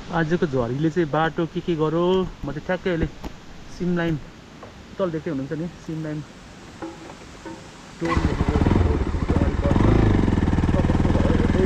आजको झरीले चाहिँ बाटो के गरो म चाहिँ ठ्याक्कै अहिले सिम लाइन तल देख्दै हुनुहुन्छ नि सिम लाइन टोल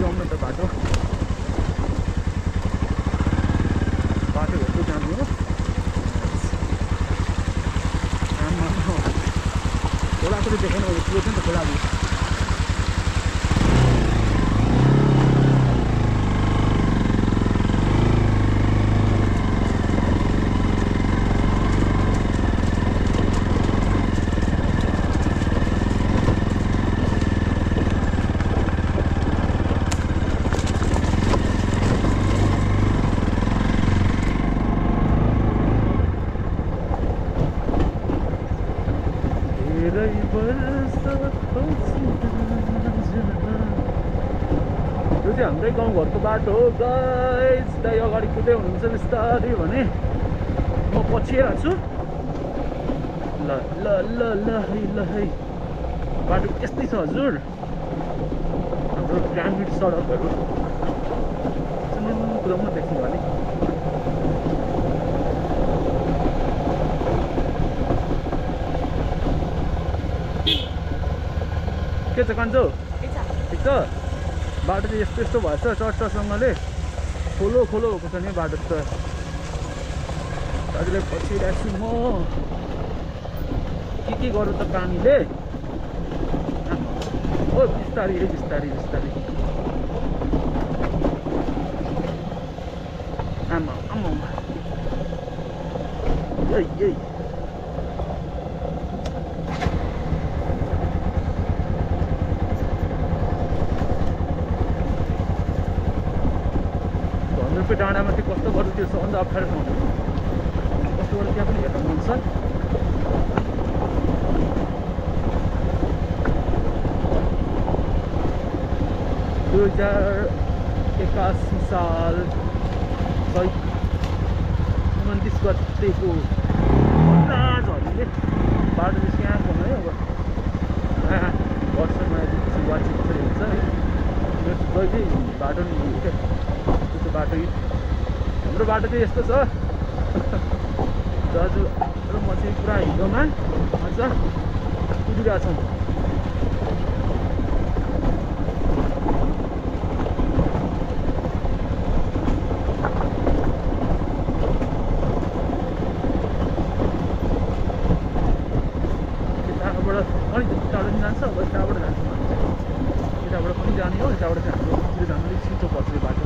जाउँ न त बाटो हेर्दै जानु हो खोलाको चाहिँ देखाउनु ठुलो छ नि त खोला हाम्रै गाउँघरको बाटो हो गाइस। दाइ अगाडि कुदै हुनुहुन्छ बिस्तारै भने म पछि आएको छु। ल ल ल ल है ल है बाटो यस्तै छ हजुर हाम्रो ग्रामीण सडकहरू कुदाउनु देख्छु भने के छ कान्छो ठिक छ। बाटो चाहिँ यस्तो भएछ चर्चासँगले खोलो भएको छ नि बाटो त। दाजुलाई पछिरहेको छु म के गरौँ त कामीले हो बिस्तारी आमा यही डाँडामा चाहिँ कस्तो गर्नु त्यो सबभन्दा अप्ठ्यारो ठाउँ कस्तो गर्नु त्यहाँ पनि हेर्न मन छ। 2081 साल 29 गतेको झरीले बाटो चाहिँ यहाँ बनायो। अब वर्षमा वाचिङ हुन्छ है जहिले बाटो नि त्यो बाटो हाम्रो बाटो चाहिँ यस्तो छ दाजु र म चाहिँ पुरा हिलोमा अझ कुदिरहेको छौँ। यताबाट अलिक टाढो पनि जान्छ अब यताबाट जान्छ यताबाट पनि जाने हो। यताबाट चाहिँ हाम्रो कुदिर जानु अलिक छिटो पर्छ यो बाटो।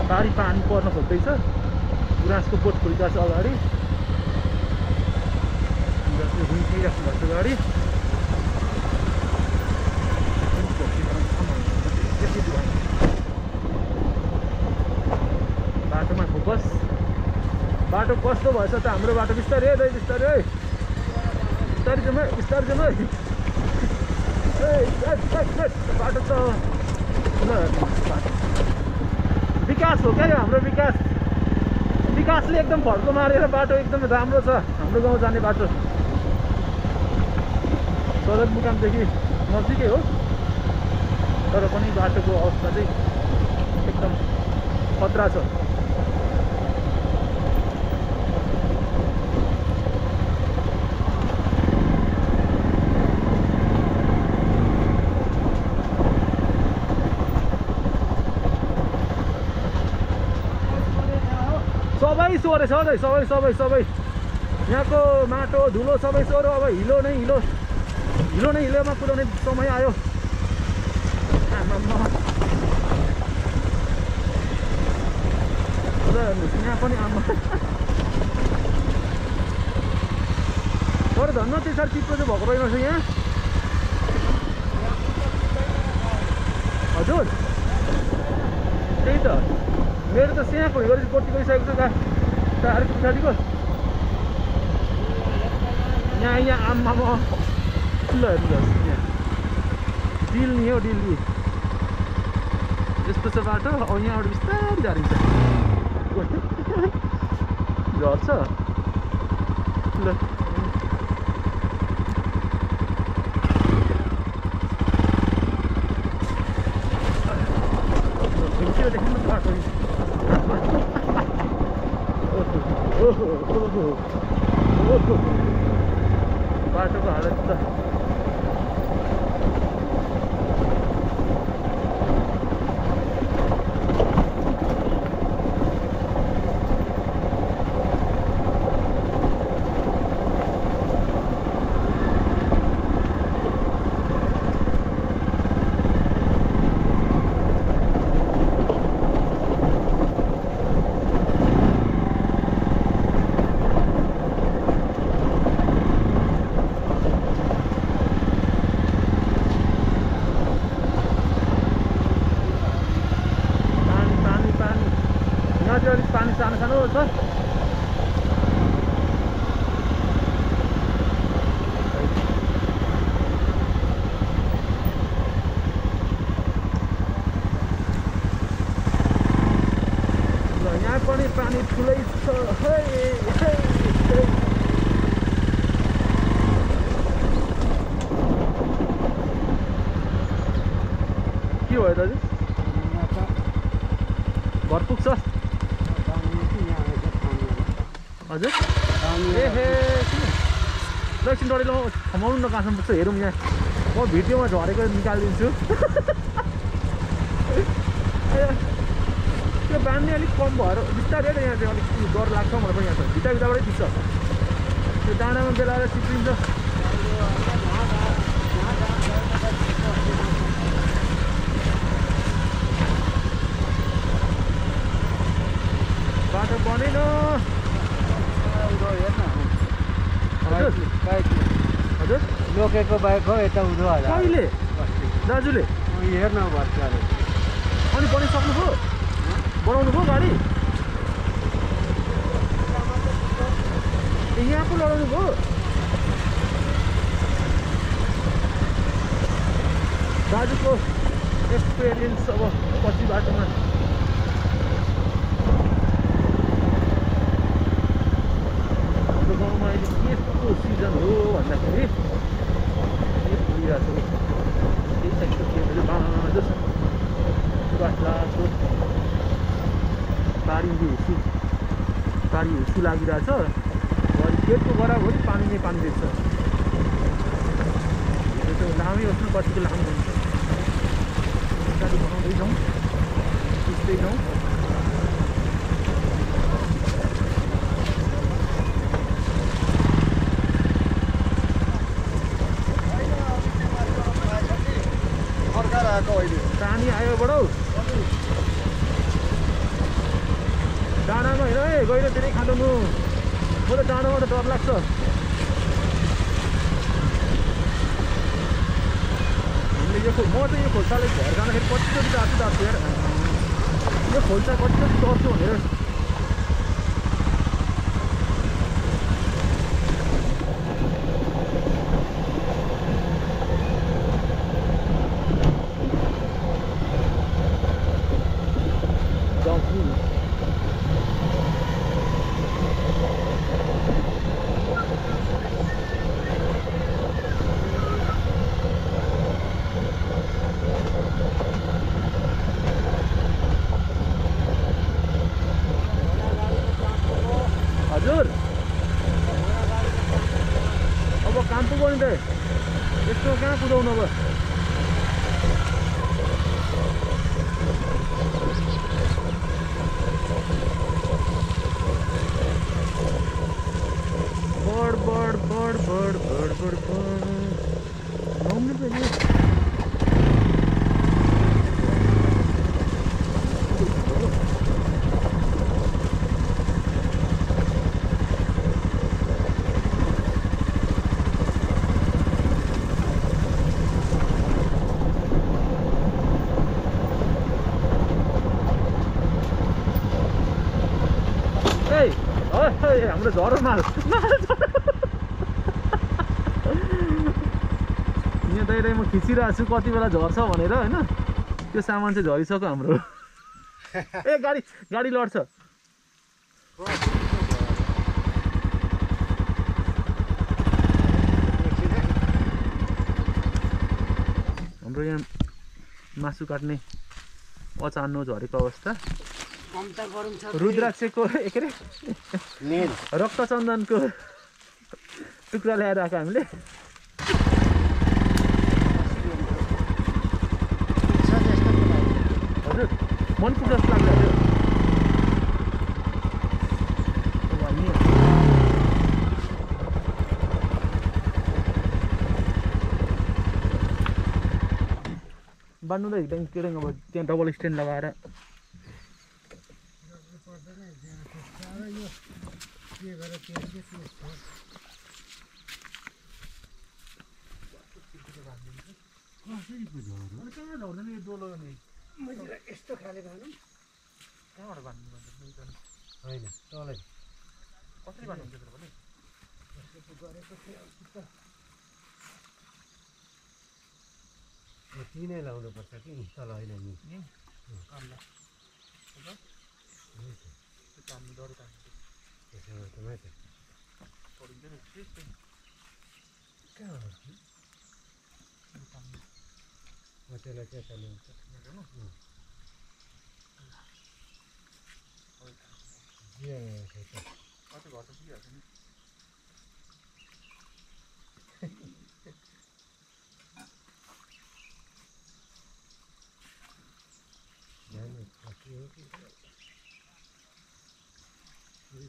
पारी पानी पर्न खोज्दैछ। गुराँसको बोट खोलिरहेको छ अगाडि रुखिराख्नु भएको छ गाडी। बाटोमा फोकस। बाटो कस्तो भएछ त हाम्रो बाटो बिस्तारै बिस्तारै जाउँ बाटो त विकास हो क्या हाम्रो विकासले एकदम भड्को मारेर बाटो एकदम राम्रो छ हाम्रो गाउँ जाने बाटो। सदरमुकामदेखि नजिकै हो तर पनि बाटोको अवस्था चाहिँ एकदम खतरा छ। सबै यहाँको माटो धुलो सबै सोरो। अब हिलो नै हिलोमा कुदाउने समय आयो। यहाँ पनि आमा तर धन्न त्यो साह्रो चिप्लो चाहिँ भएको रहेछ यहाँ हजुर। त्यही त मेरो त स्याक गरी गोटी गइसकेको छ टाढको पछाडिको यहाँ आम्मामा ल हेर्नुहोस् यहाँ डिल नि हो डिल नि यस्तो छ बाटो अब यहाँबाट बिस्तारै झरिन्छ झर्छ ल देख्नु बाटो बाटोको हालत त पानी सानो सानो छ ल यहाँ पनि पानी ठुलै छ हे हे के भयो दाजु घर पुग्छ हजुर ए हे ल एकछिन डढी ल थमाउनु न कहाँसम्म पुग्छ हेरौँ यहाँ म भिडियोमा झरेको निकालिदिन्छु त्यो बाँध्ने अलिक कम भएर बिस्तारै यहाँ चाहिँ अलिक डर लाग्छ मलाई पनि यहाँ छ भित्रबाटै दिन्छ त्यो डाँडामा बेलाएर चिप्लिन्छ बाटो बनेन हजुर लोकेको बाइक हो यता उधो होला कहिले दाजुले हेर्न भन्छ अनि बनिसक्नुभयो बनाउनु भयो गाडी यहाँ पो लडाउनु भयो दाजुको एक्सपिरियन्स अब पछि बाटोमा गाउँमा अहिले के सिजन हो भन्दाखेरि के भइरहेको छ त्यही साइडको खेतहरू बाँझो छ बाटो बारी हुसु लागिरहेछ घरि खेतको बराबरी पानी नै पानी देख्छ यो त लामै होस् न कतिको लामो हुन्छ गाडी बनाउँदै जाउँ सिक्दै जाउँ पानी आयो बडो डाँडामा हेर है गहिरो धेरै खाँदो म त डाँडामा त डर लाग्छ हामीले यो म चाहिँ यो खोल्सालाई घर जाँदाखेरि कतिचोटि जान्छु यार यो खोल्सा कतिचोटि चढ्छु भनेर हजुर अब काम पुग्यो नि त यस्तो कहाँ कुदाउनु अब बड बड बड बड बड बड घुम्नु पर्यो हाम्रो झरो माल यहाँ दाइ म खिचिरहेको छु कति बेला झर्छ भनेर होइन त्यो सामान चाहिँ झरिसक्यो हाम्रो ए गाडी लड्छ हाम्रो यहाँ मासु काट्ने अचानो झरेको अवस्था रुद्राक्षको के अरे रक्तचन्दनको टुक्रा ल्याएर आएको हामीले हजुर मन पुग्छ जस्तो लाग्छ बान्नु त एकदम के अब त्यहाँ डबल स्ट्यान्ड लगाएर यस्तो खाले बाँध्नु कहाँबाट बान्नु होइन तलै कसरी बान्नुहुन्छ भने तिनै लाउनुपर्छ कि तल होइन नि त्यसलाई चाहिँ चलाउँछ कति घर त पुगिहाल्छ नि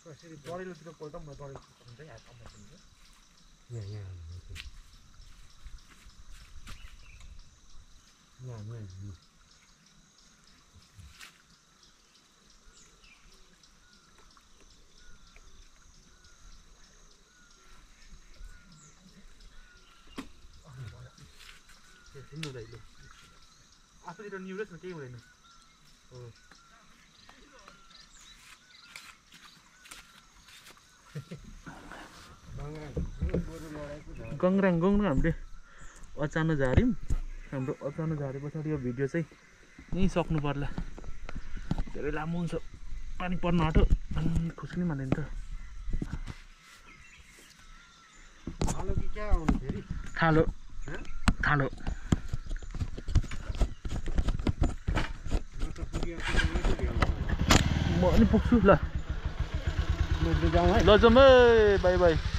कसरी डढेलोतिर पल्टाउँ न डढेलो हुन्छ यहाँ कम्मर पनि हिँड्नु हुँदैन आफूतिर निहुरेस् न केही हुँदैन गङ्ग्राङ हामीले अचानो झार्यौँ हाम्रो अचानो झारे पछाडि यो भिडियो चाहिँ यहीँ सक्नु पर्ला धेरै लामो हुन्छ पानी पर्न आँट्यो अनि खुस्किने मान्दैन त थालो म पनि पुग्छु ल जाउँ है ल जाउँ है बाई